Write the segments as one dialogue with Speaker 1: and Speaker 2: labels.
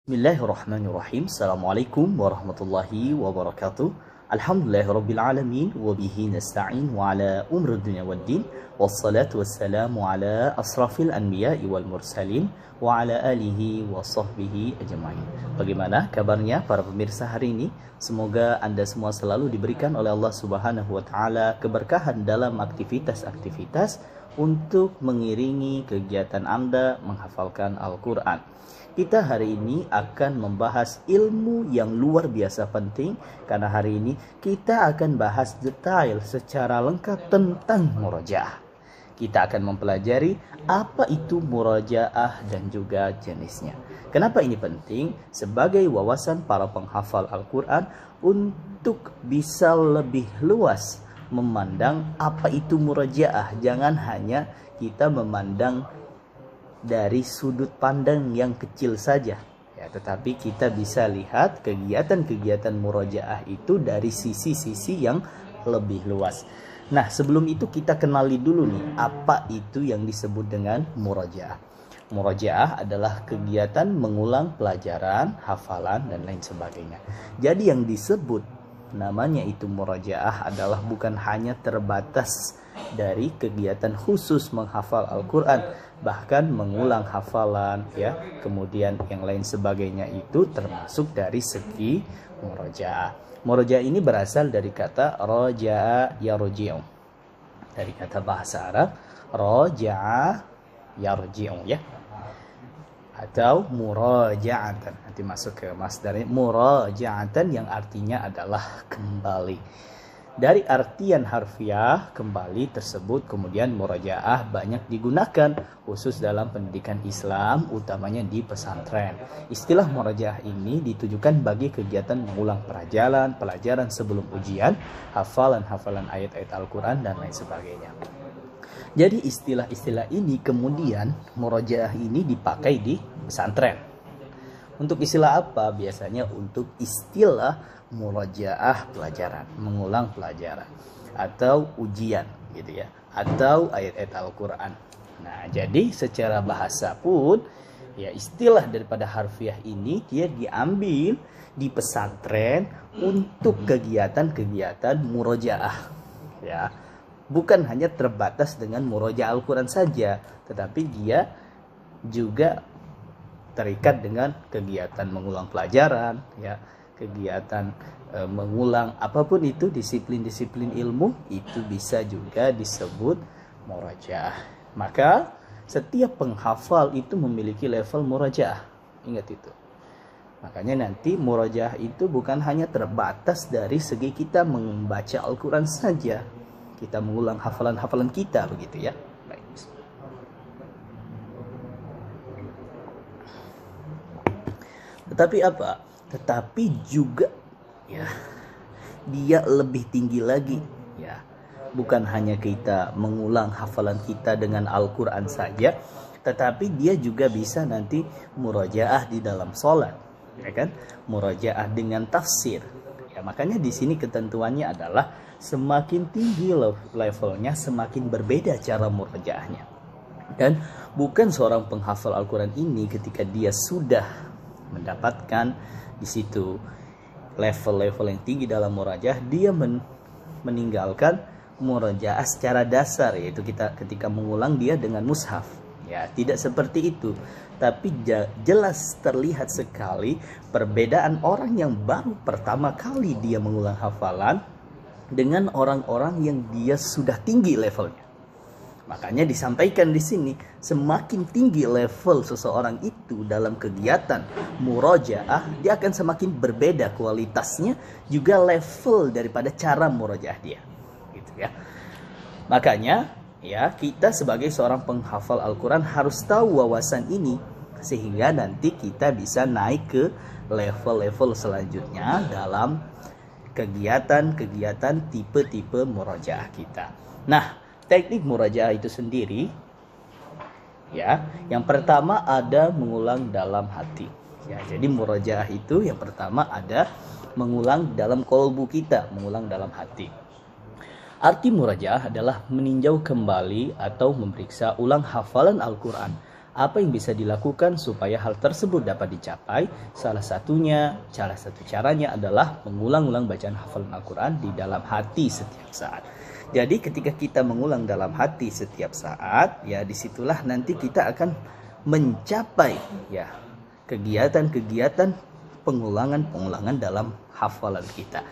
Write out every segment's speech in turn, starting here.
Speaker 1: Bismillahirrahmanirrahim. Assalamualaikum warahmatullahi wabarakatuh. Alhamdulillahirrabbilalamin. Wabihi nasta'in wa ala umri dunia waddin. Wassalatu wassalamu ala asrafil anbiya'i wal mursalin wa ala alihi wa sahbihi ajma'in. Bagaimana kabarnya para pemirsa hari ini? Semoga Anda semua selalu diberikan oleh Allah Subhanahu wa taala keberkahan dalam aktivitas-aktivitas untuk mengiringi kegiatan Anda menghafalkan Al-Qur'an. Kita hari ini akan membahas ilmu yang luar biasa penting, karena hari ini kita akan bahas detail secara lengkap tentang murajaah. Kita akan mempelajari apa itu murajaah dan juga jenisnya. Kenapa ini penting? Sebagai wawasan para penghafal Al-Quran untuk bisa lebih luas memandang apa itu murajaah. Jangan hanya kita memandang dari sudut pandang yang kecil saja, ya, tetapi kita bisa lihat kegiatan-kegiatan murajaah itu dari sisi-sisi yang lebih luas. Nah, sebelum itu kita kenali dulu nih apa itu yang disebut dengan murajaah. Murajaah adalah kegiatan mengulang pelajaran, hafalan, dan lain sebagainya. Jadi yang disebut namanya itu murajaah adalah bukan hanya terbatas dari kegiatan khusus menghafal Al-Quran, bahkan mengulang hafalan, ya, kemudian yang lain sebagainya itu termasuk dari segi murajaah. Murajaah ini berasal dari kata raja'a yarji'u, dari kata bahasa Arab raja'a yarji'u, ya, atau muraja'atan. Nanti masuk ke masdarnya muraja'atan yang artinya adalah kembali. Dari artian harfiah kembali tersebut, kemudian murajaah banyak digunakan khusus dalam pendidikan Islam, utamanya di pesantren. Istilah murajaah ini ditujukan bagi kegiatan mengulang pelajaran sebelum ujian, hafalan ayat-ayat Al-Quran, dan lain sebagainya. Jadi istilah-istilah ini kemudian murajaah ini dipakai di pesantren. Untuk istilah apa? Biasanya untuk istilah murajaah pelajaran, mengulang pelajaran, atau ujian gitu ya, atau ayat-ayat Al-Quran. Nah, jadi secara bahasa pun ya istilah daripada harfiah ini dia diambil di pesantren untuk kegiatan-kegiatan murajaah, ya. Bukan hanya terbatas dengan murajaah Al-Quran saja, tetapi dia juga terikat dengan kegiatan mengulang pelajaran, ya, kegiatan mengulang apapun itu, disiplin-disiplin ilmu itu bisa juga disebut murajaah. Maka setiap penghafal itu memiliki level murajaah. Ingat itu. Makanya nanti murajaah itu bukan hanya terbatas dari segi kita membaca Al-Quran saja, kita mengulang hafalan-hafalan kita, begitu ya. Baik. Tetapi apa? Tetapi juga ya dia lebih tinggi lagi, ya. Bukan hanya kita mengulang hafalan kita dengan Al-Quran saja, tetapi dia juga bisa nanti murajaah di dalam sholat, ya kan? Murajaah dengan tafsir. Ya, makanya di sini ketentuannya adalah semakin tinggi levelnya, semakin berbeda cara murajaahnya. Dan bukan seorang penghafal Al-Quran ini ketika dia sudah mendapatkan di situ level-level yang tinggi dalam murajaah, dia meninggalkan murajaah secara dasar, yaitu kita ketika mengulang dia dengan mushaf. Ya, tidak seperti itu. Tapi jelas terlihat sekali perbedaan orang yang baru pertama kali dia mengulang hafalan dengan orang-orang yang dia sudah tinggi levelnya. Makanya disampaikan di sini, semakin tinggi level seseorang itu dalam kegiatan murajaah, dia akan semakin berbeda kualitasnya, juga level daripada cara murajaah dia. Gitu ya. Makanya ya, kita sebagai seorang penghafal Al-Quran harus tahu wawasan ini, sehingga nanti kita bisa naik ke level-level selanjutnya dalam kegiatan-kegiatan tipe-tipe murajaah kita. Nah, teknik murajaah itu sendiri, ya, yang pertama ada mengulang dalam hati. Ya, jadi murajaah itu yang pertama ada mengulang dalam kolbu kita, mengulang dalam hati. Arti murajaah adalah meninjau kembali atau memeriksa ulang hafalan Al-Quran Apa yang bisa dilakukan supaya hal tersebut dapat dicapai? Salah satu caranya adalah mengulang-ulang bacaan hafalan Al-Quran di dalam hati setiap saat. Jadi ketika kita mengulang dalam hati setiap saat, ya disitulah nanti kita akan mencapai ya kegiatan-kegiatan pengulangan dalam hafalan kita.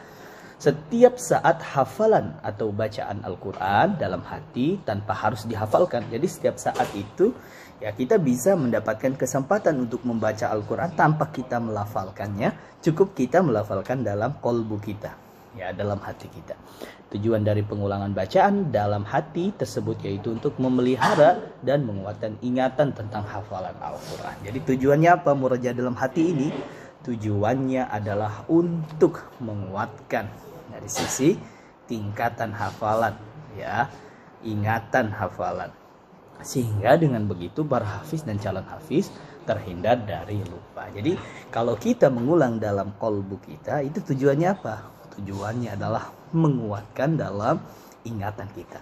Speaker 1: Setiap saat hafalan atau bacaan Al-Quran dalam hati tanpa harus dihafalkan. Jadi setiap saat itu ya kita bisa mendapatkan kesempatan untuk membaca Al-Quran tanpa kita melafalkannya. Cukup kita melafalkan dalam kolbu kita, ya dalam hati kita. Tujuan dari pengulangan bacaan dalam hati tersebut yaitu untuk memelihara dan menguatkan ingatan tentang hafalan Al-Quran. Jadi tujuannya apa murojaah dalam hati ini? Tujuannya adalah untuk menguatkan dari sisi tingkatan hafalan, ya, ingatan hafalan. Sehingga dengan begitu para hafiz dan calon hafiz terhindar dari lupa. Jadi kalau kita mengulang dalam kolbu kita, itu tujuannya apa? Tujuannya adalah menguatkan dalam ingatan kita.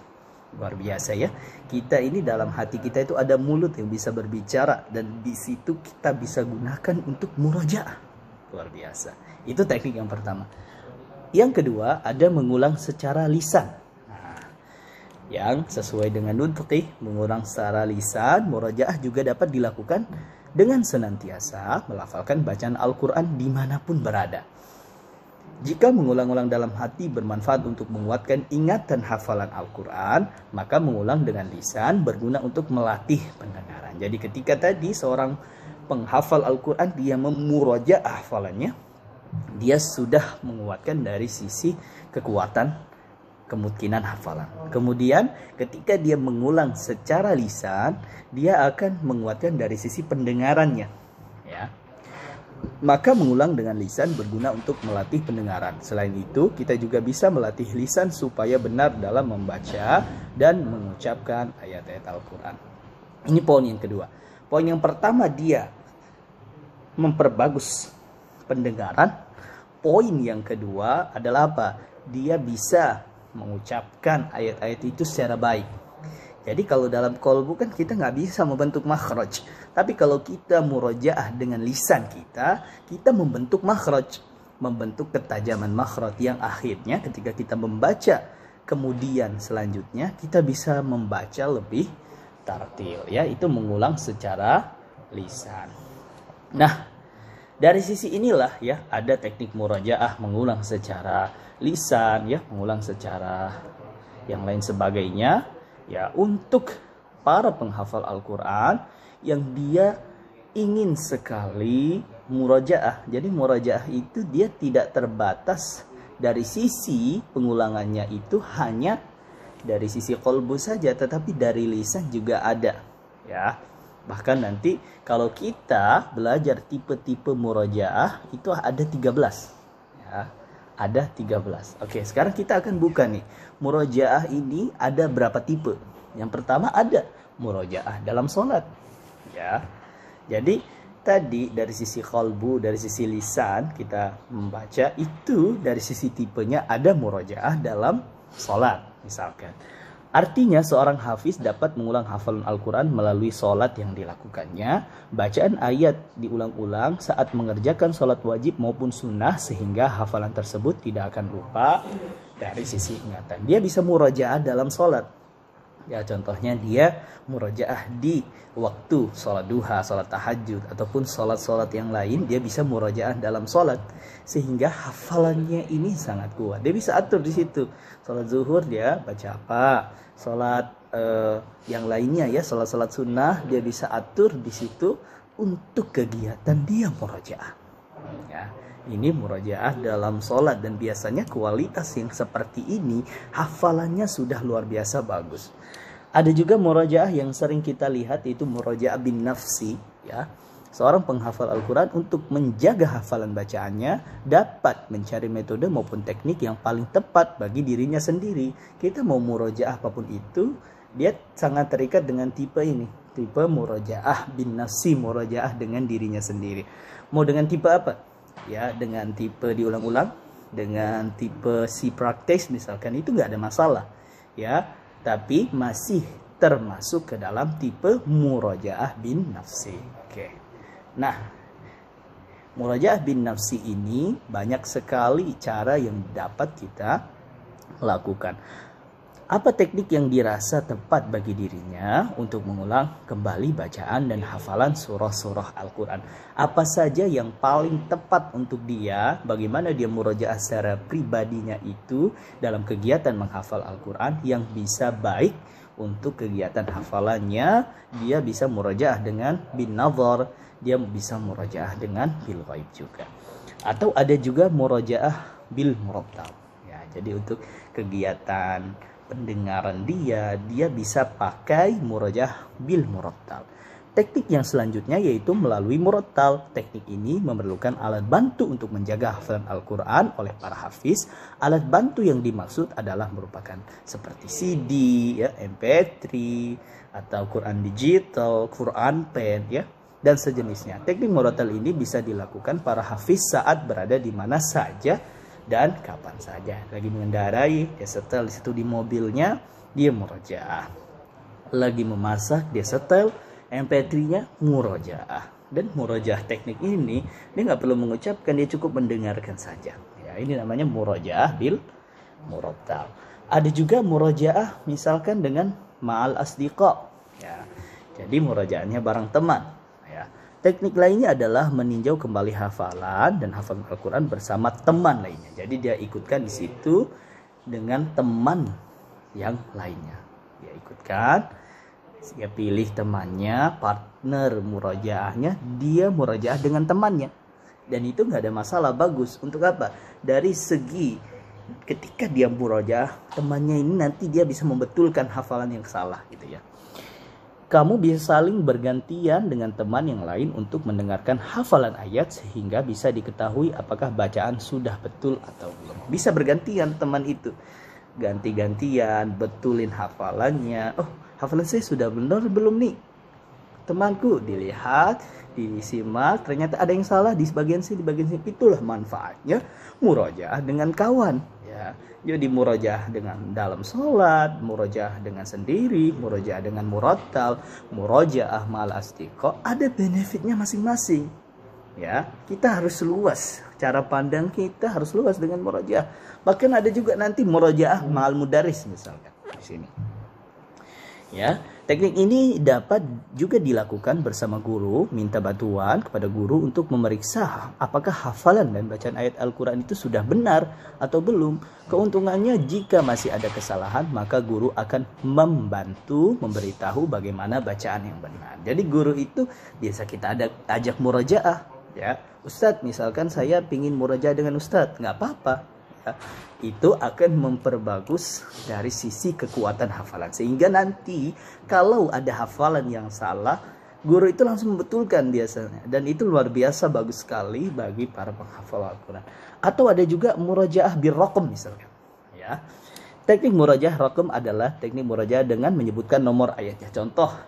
Speaker 1: Luar biasa ya. Kita ini dalam hati kita itu ada mulut yang bisa berbicara, dan di situ kita bisa gunakan untuk murojaah. Luar biasa. Itu teknik yang pertama. Yang kedua, ada mengulang secara lisan. Nah, yang sesuai dengan nutqi, mengulang secara lisan, murojaah juga dapat dilakukan dengan senantiasa melafalkan bacaan Al-Quran dimanapun berada. Jika mengulang-ulang dalam hati bermanfaat untuk menguatkan ingatan hafalan Al-Quran, maka mengulang dengan lisan berguna untuk melatih pendengaran. Jadi ketika tadi seorang penghafal Al-Quran dia memurojaah hafalannya, dia sudah menguatkan dari sisi kekuatan kemungkinan hafalan. Kemudian ketika dia mengulang secara lisan, dia akan menguatkan dari sisi pendengarannya, ya. Maka mengulang dengan lisan berguna untuk melatih pendengaran. Selain itu, kita juga bisa melatih lisan supaya benar dalam membaca dan mengucapkan ayat-ayat Al-Quran. Ini poin yang kedua. Poin yang pertama, dia memperbagus pendengaran. Poin yang kedua adalah apa? Dia bisa mengucapkan ayat-ayat itu secara baik. Jadi kalau dalam kolbu kan kita nggak bisa membentuk makhraj. Tapi kalau kita murojaah dengan lisan kita, kita membentuk makhraj, membentuk ketajaman makhraj yang akhirnya ketika kita membaca, kemudian selanjutnya kita bisa membaca lebih tartil, ya, itu mengulang secara lisan. Nah, dari sisi inilah ya ada teknik murojaah mengulang secara lisan, ya, mengulang secara yang lain sebagainya, ya, untuk para penghafal Al-Quran yang dia ingin sekali murojaah. Jadi murojaah itu dia tidak terbatas dari sisi pengulangannya itu hanya dari sisi kolbu saja, tetapi dari lisan juga ada, ya. Bahkan nanti kalau kita belajar tipe-tipe murojaah itu ada 13, ya. Ada 13. Oke, sekarang kita akan buka nih. Murojaah ini ada berapa tipe? Yang pertama ada murojaah dalam sholat, ya. Jadi tadi dari sisi qalbu, dari sisi lisan kita membaca, itu dari sisi tipenya ada murojaah dalam sholat misalkan. Artinya seorang hafiz dapat mengulang hafalan Al-Quran melalui sholat yang dilakukannya. Bacaan ayat diulang-ulang saat mengerjakan sholat wajib maupun sunnah, sehingga hafalan tersebut tidak akan lupa dari sisi ingatan. Dia bisa murojaah dalam sholat. Ya, contohnya dia murojaah di waktu sholat duha, sholat tahajud, ataupun sholat-sholat yang lain. Dia bisa murojaah dalam sholat, sehingga hafalannya ini sangat kuat. Dia bisa atur di situ. Sholat zuhur dia baca apa, sholat yang lainnya, ya, sholat-sholat sunnah dia bisa atur di situ untuk kegiatan dia murojaah. Ya, ini murojaah dalam sholat, dan biasanya kualitas yang seperti ini hafalannya sudah luar biasa bagus. Ada juga murojaah yang sering kita lihat, yaitu murojaah bin nafsi, ya. Seorang penghafal Al-Quran untuk menjaga hafalan bacaannya dapat mencari metode maupun teknik yang paling tepat bagi dirinya sendiri. Kita mau murojaah apapun itu, dia sangat terikat dengan tipe ini, tipe murojaah bin nafsi, murojaah dengan dirinya sendiri. Mau dengan tipe apa? Ya, dengan tipe diulang-ulang, dengan tipe si praktis misalkan, itu nggak ada masalah, ya. Tapi masih termasuk ke dalam tipe murojaah bin nafsi. Oke. Nah, murojaah bin nafsi ini banyak sekali cara yang dapat kita lakukan. Apa teknik yang dirasa tepat bagi dirinya untuk mengulang kembali bacaan dan hafalan surah-surah Al-Quran? Apa saja yang paling tepat untuk dia? Bagaimana dia murojaah secara pribadinya itu dalam kegiatan menghafal Al-Quran yang bisa baik untuk kegiatan hafalannya? Dia bisa murojaah dengan bin nazar, dia bisa murojaah dengan bil ghaib juga. Atau ada juga murojaah bil murattal. Ya, jadi untuk kegiatan pendengaran dia bisa pakai murojaah bil murattal. Teknik yang selanjutnya yaitu melalui murattal. Teknik ini memerlukan alat bantu untuk menjaga hafalan Al-Quran oleh para hafiz. Alat bantu yang dimaksud adalah merupakan seperti CD, ya, MP3, atau Quran digital, Quran pen, ya, dan sejenisnya. Teknik murattal ini bisa dilakukan para hafiz saat berada di mana saja dan kapan saja. Lagi mengendarai, dia setel di situ di mobilnya, dia murojaah. Lagi memasak, dia setel MP3-nya, murojaah. Dan murojaah teknik ini, dia nggak perlu mengucapkan, dia cukup mendengarkan saja. Ya, ini namanya murojaah bil murattal. Ada juga murojaah misalkan dengan ma'al asdiqa. Ya, jadi murojaahnya bareng teman. Teknik lainnya adalah meninjau kembali hafalan dan hafalan Al-Quran bersama teman lainnya. Jadi dia ikutkan di situ dengan teman yang lainnya. Dia ikutkan, dia pilih temannya, partner murojaahnya, dia murojaah dengan temannya. Dan itu nggak ada masalah, bagus. Untuk apa? Dari segi ketika dia murojaah, temannya ini nanti dia bisa membetulkan hafalan yang salah gitu ya. Kamu bisa saling bergantian dengan teman yang lain untuk mendengarkan hafalan ayat sehingga bisa diketahui apakah bacaan sudah betul atau belum. Bisa bergantian teman itu. Ganti-gantian, betulin hafalannya. Oh, hafalan saya sudah benar belum nih? Temanku dilihat, disimak, ternyata ada yang salah di bagian sini, di bagian sini. Itulah manfaatnya murojaah dengan kawan. Ya, jadi murojaah dengan dalam sholat, murojaah dengan sendiri, murojaah dengan murattal, murojaah ma'al asdiqa, ada benefitnya masing-masing. Ya, kita harus luas, cara pandang kita harus luas dengan murojaah. Bahkan ada juga nanti murojaah ma'al mudaris misalkan di sini. Ya, teknik ini dapat juga dilakukan bersama guru, minta bantuan kepada guru untuk memeriksa apakah hafalan dan bacaan ayat Al-Quran itu sudah benar atau belum. Keuntungannya jika masih ada kesalahan, maka guru akan membantu memberitahu bagaimana bacaan yang benar. Jadi guru itu biasa kita ajak murojaah, ya. Ustadz, misalkan saya pingin murojaah dengan Ustadz, nggak apa-apa. Ya. Itu akan memperbagus dari sisi kekuatan hafalan. Sehingga nanti kalau ada hafalan yang salah, guru itu langsung membetulkan biasanya. Dan itu luar biasa bagus sekali bagi para penghafal Al-Quran. Atau ada juga murojaah birraqam misalkan. Ya. Teknik murojaah raqam adalah teknik murojaah dengan menyebutkan nomor ayatnya. Contoh,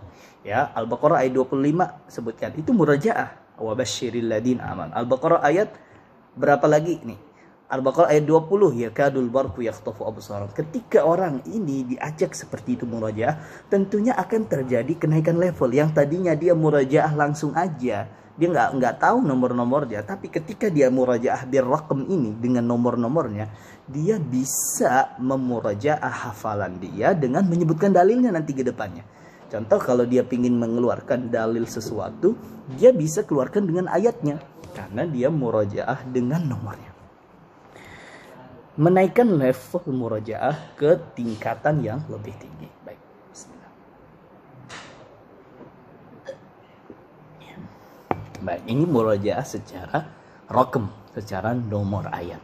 Speaker 1: ya, Al-Baqarah ayat 25 sebutkan. Itu murojaah. Wa basyiril ladina aman. Al-Baqarah ayat berapa lagi nih? Al-Baqarah ayat 20, yakadul barqu yakhtafu absaram. Ketika orang ini diajak seperti itu murojaah, tentunya akan terjadi kenaikan level. Yang tadinya dia murojaah langsung aja, dia nggak tahu nomor-nomornya, tapi ketika dia murojaah birraqam ini dengan nomor-nomornya, dia bisa memurojaah hafalan dia dengan menyebutkan dalilnya nanti ke depannya. Contoh, kalau dia ingin mengeluarkan dalil sesuatu, dia bisa keluarkan dengan ayatnya karena dia murojaah dengan nomornya. Menaikkan level murojaah ke tingkatan yang lebih tinggi. Baik, bismillah. Baik, ini murojaah secara raqam, secara nomor ayat.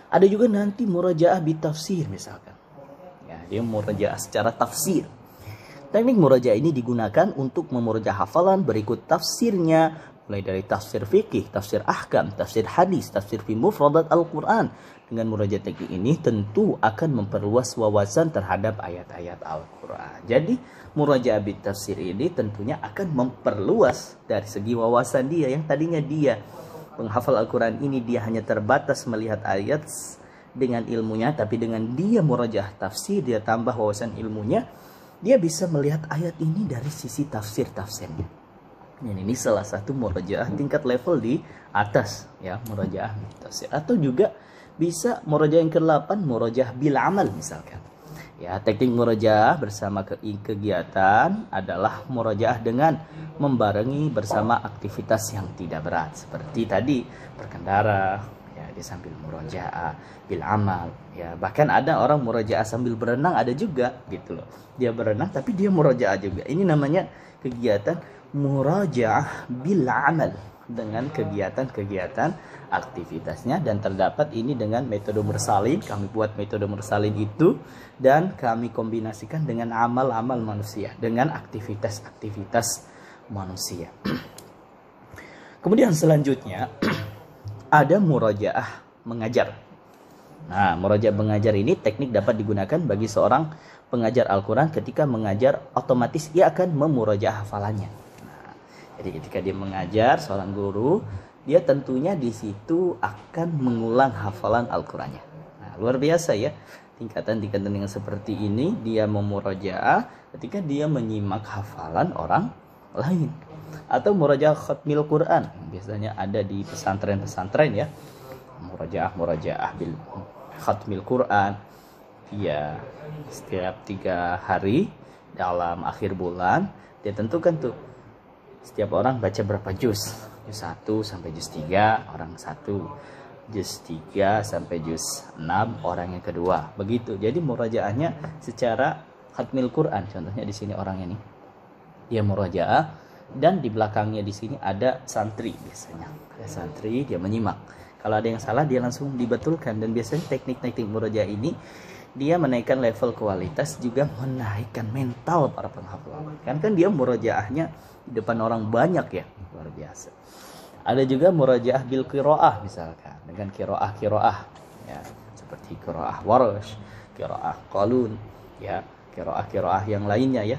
Speaker 1: Ada juga nanti murojaah bitafsir misalkan. Ya, dia murojaah secara tafsir. Teknik murojaah ini digunakan untuk memurojaah hafalan berikut tafsirnya, mulai dari tafsir fikih, tafsir ahkam, tafsir hadis, tafsir fi mufradat Al-Quran. Dengan murojaah teknik ini tentu akan memperluas wawasan terhadap ayat-ayat Al-Quran. Jadi murojaah bit tafsir ini tentunya akan memperluas dari segi wawasan dia. Yang tadinya dia penghafal Al-Quran ini dia hanya terbatas melihat ayat dengan ilmunya, tapi dengan dia murojaah tafsir dia tambah wawasan ilmunya, dia bisa melihat ayat ini dari sisi tafsir-tafsirnya. Ini salah satu murojaah tingkat level di atas ya, murojaah tafsir. Atau juga bisa murojaah yang ke-8, murojaah bil amal misalkan. Ya, teknik murojaah bersama kegiatan adalah murojaah dengan membarengi bersama aktivitas yang tidak berat. Seperti tadi berkendara, ya dia sambil murojaah bil amal. Ya, bahkan ada orang murojaah sambil berenang ada juga gitu loh. Dia berenang tapi dia murojaah juga. Ini namanya kegiatan murojaah bil amal dengan kegiatan-kegiatan aktivitasnya, dan terdapat ini dengan metode mursalin. Kami buat metode mursalin itu dan kami kombinasikan dengan amal-amal manusia, dengan aktivitas-aktivitas manusia. Kemudian selanjutnya ada murojaah mengajar. Nah, murojaah mengajar ini teknik dapat digunakan bagi seorang pengajar Al-Quran. Ketika mengajar, otomatis ia akan memurojaah hafalannya. Nah, jadi ketika dia mengajar seorang guru, dia tentunya di situ akan mengulang hafalan Al-Qurannya. Nah, luar biasa ya, tingkatan-tingkatan yang seperti ini dia memurojaah ketika dia menyimak hafalan orang lain. Atau murojaah khatmil Quran, biasanya ada di pesantren-pesantren ya, murojaah bil khatmil Quran. Ya, setiap 3 hari dalam akhir bulan dia tentukan tuh setiap orang baca berapa juz 1 sampai juz 3 orang 1, juz 3 sampai juz 6 orang yang kedua, begitu. Jadi murojaahnya secara khatmil Quran. Contohnya di sini orangnya nih, dia murojaah dan di belakangnya di sini ada santri, biasanya ada santri, dia menyimak. Kalau ada yang salah dia langsung dibetulkan. Dan biasanya teknik-teknik murojaah ini dia menaikkan level kualitas, juga menaikkan mental para penghafal. Kan dia murojaahnya di depan orang banyak ya, luar biasa. Ada juga murojaah bil qiraah misalkan, dengan qiraah ya, seperti qiraah Warsh, qiraah Qalun ya, qiraah yang lainnya ya,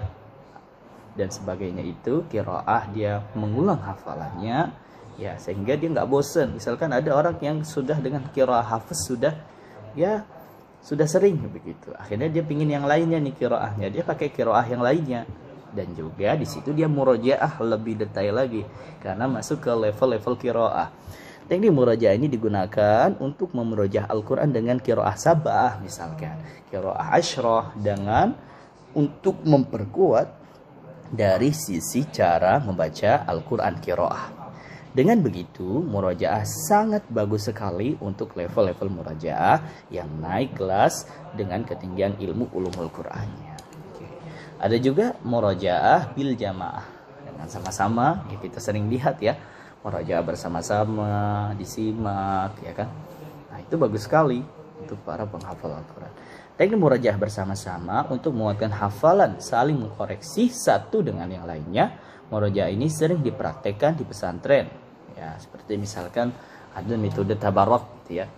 Speaker 1: dan sebagainya. Itu qiraah dia mengulang hafalannya ya, sehingga dia nggak bosen. Misalkan ada orang yang sudah dengan qiraah hafiz sudah sering begitu, akhirnya dia pingin yang lainnya nih qiraahnya, dia pakai qiraah yang lainnya. Dan juga di situ dia murojaah lebih detail lagi karena masuk ke level-level qiraah. Teknik murojaah ini digunakan untuk memurojaah Al-Quran dengan qiraah sab'ah misalkan, qiraah asyrah, dengan untuk memperkuat dari sisi cara membaca Al-Quran qiraah. Dengan begitu, murojaah sangat bagus sekali untuk level-level murojaah yang naik kelas dengan ketinggian ilmu ulumul Qur'annya. Ada juga murojaah bil jamaah, dengan sama-sama ya, kita sering lihat ya, murojaah bersama-sama disimak ya kan. Nah, itu bagus sekali untuk para penghafal Al-Quran. Teknik murojaah bersama-sama untuk menguatkan hafalan, saling mengkoreksi satu dengan yang lainnya. Murojaah ini sering dipraktekkan di pesantren ya, seperti misalkan ada metode tabarok gitu ya,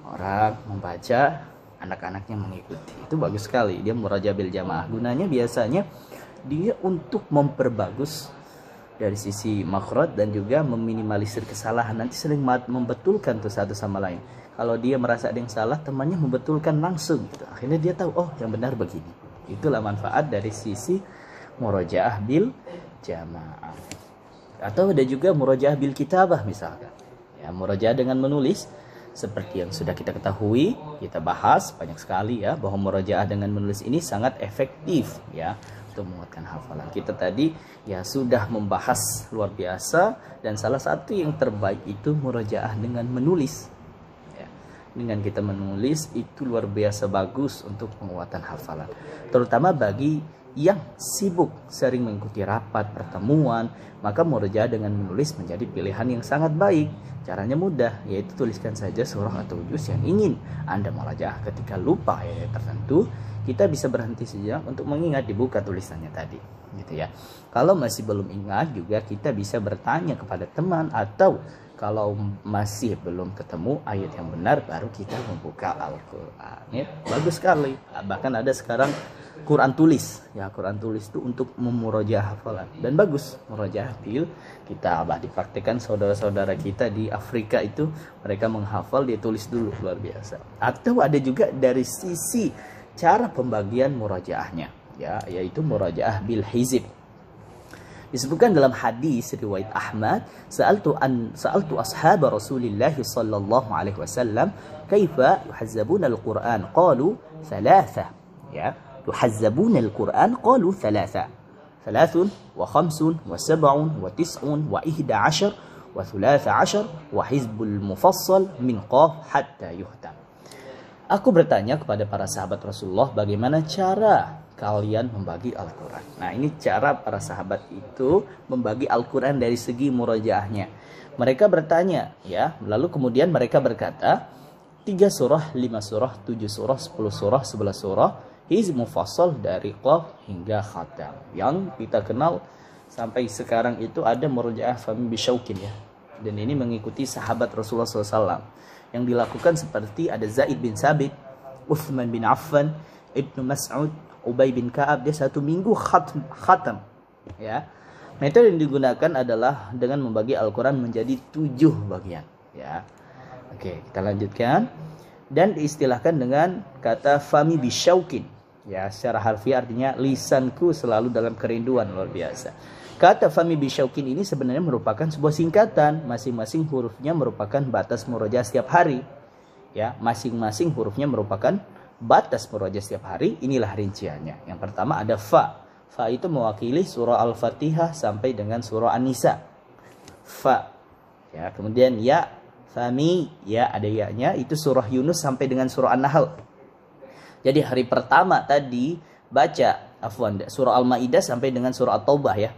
Speaker 1: orang membaca, anak-anaknya mengikuti. Itu bagus sekali, dia murojaah bil jamaah. Gunanya biasanya dia untuk memperbagus dari sisi makhraj dan juga meminimalisir kesalahan. Nanti sering membetulkan tuh satu sama lain. Kalau dia merasa ada yang salah, temannya membetulkan langsung gitu. Akhirnya dia tahu, oh yang benar begini. Itulah manfaat dari sisi murojaah bil jamaah. Atau ada juga murojaah bil kitabah misalkan ya, murojaah dengan menulis. Seperti yang sudah kita ketahui, kita bahas banyak sekali ya, bahwa murojaah dengan menulis ini sangat efektif ya untuk menguatkan hafalan. Kita tadi ya sudah membahas luar biasa, dan salah satu yang terbaik itu murojaah dengan menulis ya. Dengan kita menulis itu luar biasa bagus untuk penguatan hafalan, terutama bagi yang sibuk sering mengikuti rapat, pertemuan, maka murojaah dengan menulis menjadi pilihan yang sangat baik. Caranya mudah, yaitu tuliskan saja surah atau juz yang ingin Anda murojaah. Ketika lupa ayat tertentu, kita bisa berhenti sejenak untuk mengingat, dibuka tulisannya tadi, gitu ya. Kalau masih belum ingat juga kita bisa bertanya kepada teman, atau kalau masih belum ketemu ayat yang benar, baru kita membuka Al-Quran. Ya, bagus sekali. Bahkan ada sekarang Quran tulis ya, Quran tulis itu untuk memurojaah hafalan, dan bagus murojaah bil kitabah. Dipraktikkan saudara-saudara kita di Afrika itu, mereka menghafal, dia tulis dulu, luar biasa. Atau ada juga dari sisi cara pembagian murojaahnya ya, yaitu murajaah bil hizib. Disebutkan dalam hadis riwayat Ahmad, sa'altu ashab Rasulillah sallallahu alaihi wasallam kaifa yuhazzabuna al-Qur'an qalu thalatha, ya, yuhazzabuna al-Qur'an qalu thalatha, thalathun wa khamsun wa sab'un wa tis'un wa 11 wa thulatha 'ashar wa hizbul mufassal min qaf hatta yuhtam. Aku bertanya kepada para sahabat Rasulullah, bagaimana cara kalian membagi Al-Quran. Nah, ini cara para sahabat itu membagi Al-Quran dari segi murajaahnya. Mereka bertanya, ya, lalu kemudian mereka berkata, 3 surah, 5 surah, 7 surah, 10 surah, 11 surah, hizb mufassal dari qaf hingga khatam. Yang kita kenal sampai sekarang itu ada murajaah Fahmi Bisyaukin, ya. Dan ini mengikuti sahabat Rasulullah SAW. Yang dilakukan seperti ada Zaid bin Sabit, Uthman bin Affan, Ibnu Mas'ud, Ubay bin Ka'ab, dia 1 minggu khatam, ya. Metode yang digunakan adalah dengan membagi Al-Quran menjadi 7 bagian, ya. Oke, kita lanjutkan. Dan diistilahkan dengan kata Fahmi Bisyaukin, ya, secara harfiah artinya lisanku selalu dalam kerinduan, luar biasa. Kata Fahmi Bisyaukin ini sebenarnya merupakan sebuah singkatan, masing-masing hurufnya merupakan batas murojaah setiap hari, ya, masing-masing hurufnya merupakan batas murojaah setiap hari. Inilah rinciannya. Yang pertama ada fa. Fa itu mewakili surah Al-Fatihah sampai dengan surah An-Nisa. Fa. Ya, kemudian ya, fami, ya, ada ya-nya, itu surah Yunus sampai dengan surah An-Nahl. Jadi hari pertama tadi baca surah Al-Maidah sampai dengan surah At-Taubah, ya.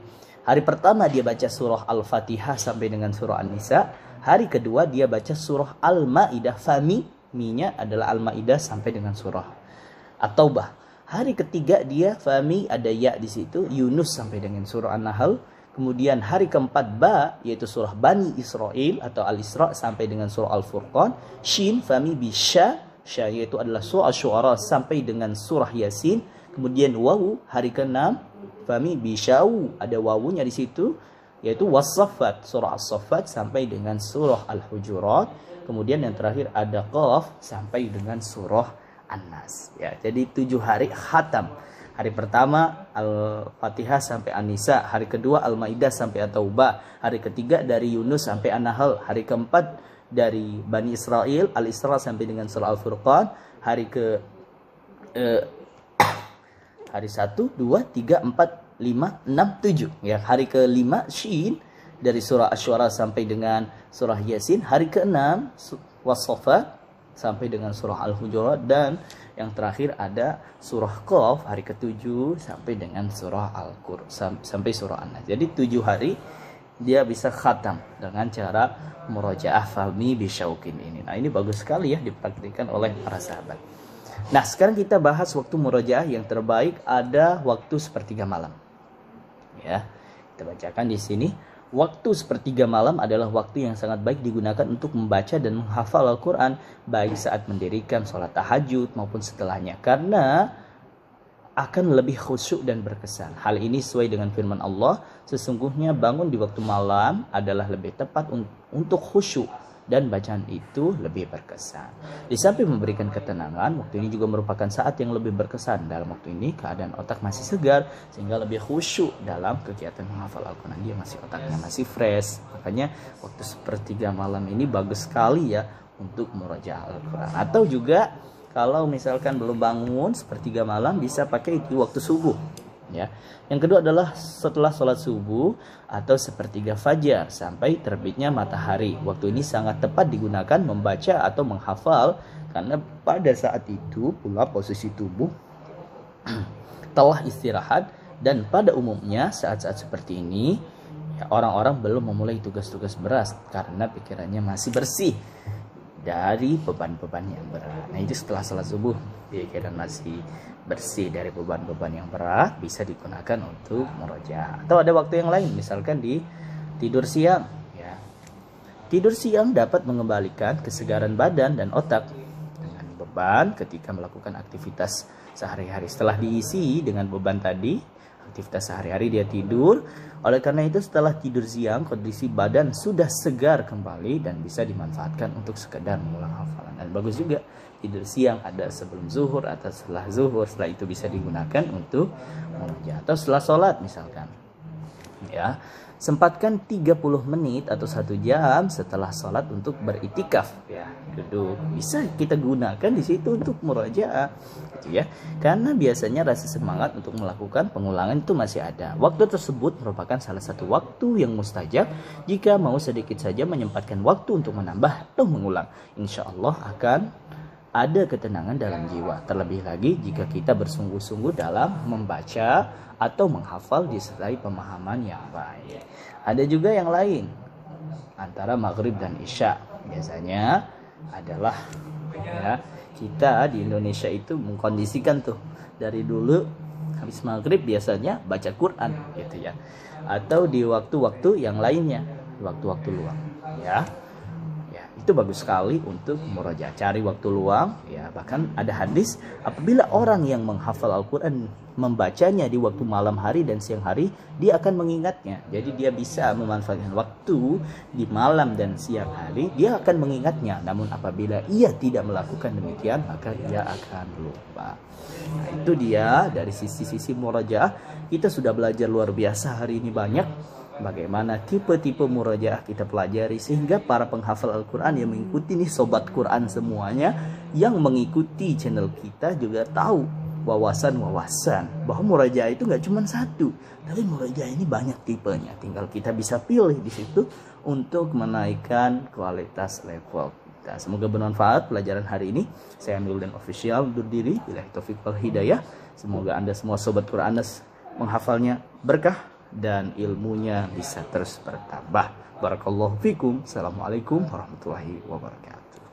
Speaker 1: Hari pertama dia baca surah Al-Fatihah sampai dengan surah An-Nisa. Hari kedua dia baca surah Al-Maidah, fami, minya adalah Al-Maidah sampai dengan surah At-Taubah. Hari ketiga dia fami, ada ya di situ, Yunus sampai dengan surah An-Nahl. Kemudian hari keempat ba, yaitu surah Bani Israel atau Al-Isra sampai dengan surah Al-Furqan. Shin fami bisya, sya yaitu adalah surah Asy-Syu'ara sampai dengan surah Yasin. Kemudian wawu hari ke-6 fami bisyau, ada wawunya di situ, yaitu Was-Saffat, surah As-Saffat sampai dengan surah Al-Hujurat. Kemudian yang terakhir ada qaf sampai dengan surah An-Nas, ya. Jadi 7 hari khatam. Hari pertama Al-Fatihah sampai An-Nisa, hari kedua Al-Maidah sampai At-Taubah, hari ketiga dari Yunus sampai An-Nahl, hari keempat dari Bani Israel, Al-Isra sampai dengan surah Al-Furqan, hari 1, 2, 3, 4, 5, 6, 7, ya. Hari ke-5 Shin dari surah Asy-Syu'ara sampai dengan surah Yasin, hari ke-6 Was-Saffat sampai dengan surah Al-Hujurat, dan yang terakhir ada surah Qaf hari ke-7 sampai dengan surah Al-Qur'an sampai surah An-Nas. Jadi 7 hari dia bisa khatam dengan cara murajaah Fahmi Bisyaukin ini. Nah, ini bagus sekali, ya, dipraktikkan oleh para sahabat. Nah, sekarang kita bahas waktu murajaah yang terbaik. Ada waktu sepertiga malam, ya. Kita bacakan di sini. Waktu sepertiga malam adalah waktu yang sangat baik digunakan untuk membaca dan menghafal Al-Quran, baik saat mendirikan sholat tahajud maupun setelahnya, karena akan lebih khusyuk dan berkesan. Hal ini sesuai dengan firman Allah, sesungguhnya bangun di waktu malam adalah lebih tepat untuk khusyuk, dan bacaan itu lebih berkesan. Di samping memberikan ketenangan, waktu ini juga merupakan saat yang lebih berkesan. Dalam waktu ini keadaan otak masih segar, sehingga lebih khusyuk dalam kegiatan menghafal Al-Quran. Dia otaknya masih fresh. Makanya waktu sepertiga malam ini bagus sekali, ya, untuk murajaah Al-Quran. Atau juga kalau misalkan belum bangun sepertiga malam, bisa pakai di waktu subuh, ya. Yang kedua adalah setelah sholat subuh atau sepertiga fajar sampai terbitnya matahari. Waktu ini sangat tepat digunakan membaca atau menghafal, karena pada saat itu pula posisi tubuh telah istirahat, dan pada umumnya saat-saat seperti ini, ya, orang-orang belum memulai tugas-tugas berat karena pikirannya masih bersih dari beban-beban yang berat. Nah, itu setelah sholat subuh pikiran masih bersih dari beban-beban yang berat, bisa digunakan untuk murojaah. Atau ada waktu yang lain, misalkan di tidur siang, ya. Tidur siang dapat mengembalikan kesegaran badan dan otak dengan beban ketika melakukan aktivitas sehari-hari. Setelah diisi dengan beban tadi, aktivitas sehari-hari dia tidur. Oleh karena itu setelah tidur siang kondisi badan sudah segar kembali dan bisa dimanfaatkan untuk sekedar mengulang hafalan. Dan bagus juga tidur siang, ada sebelum zuhur atau setelah zuhur, setelah itu bisa digunakan untuk murojaah atau setelah sholat misalkan. Ya, sempatkan 30 menit atau 1 jam setelah sholat untuk beritikaf, ya, duduk bisa kita gunakan di situ untuk murojaah gitu ya, karena biasanya rasa semangat untuk melakukan pengulangan itu masih ada. Waktu tersebut merupakan salah satu waktu yang mustajab. Jika mau sedikit saja menyempatkan waktu untuk menambah atau mengulang, insya Allah akan ada ketenangan dalam jiwa. Terlebih lagi jika kita bersungguh-sungguh dalam membaca atau menghafal disertai pemahaman yang baik. Ada juga yang lain antara maghrib dan isya. Biasanya adalah ya, kita di Indonesia itu mengkondisikan tuh dari dulu habis maghrib biasanya baca Quran gitu ya, atau di waktu-waktu yang lainnya, waktu-waktu luang ya. Itu bagus sekali untuk murojaah, cari waktu luang ya. Bahkan ada hadis apabila orang yang menghafal Al-Quran membacanya di waktu malam hari dan siang hari, dia akan mengingatnya. Jadi dia bisa memanfaatkan waktu di malam dan siang hari, dia akan mengingatnya. Namun apabila ia tidak melakukan demikian, maka ia akan lupa. Nah, itu dia dari sisi-sisi murojaah. Kita sudah belajar luar biasa hari ini banyak bagaimana tipe-tipe murojaah kita pelajari, sehingga para penghafal Al-Quran yang mengikuti nih, sobat Quran semuanya yang mengikuti channel kita juga tahu wawasan-wawasan bahwa murojaah itu nggak cuma satu, tapi murojaah ini banyak tipenya. Tinggal kita bisa pilih di situ untuk menaikkan kualitas level kita. Semoga bermanfaat pelajaran hari ini. Saya Mildan Official undur diri. Billahi taufiq wal hidayah. Semoga Anda semua sobat Quran menghafalnya berkah dan ilmunya bisa terus bertambah. Barakallahu fikum. Assalamualaikum warahmatullahi wabarakatuh.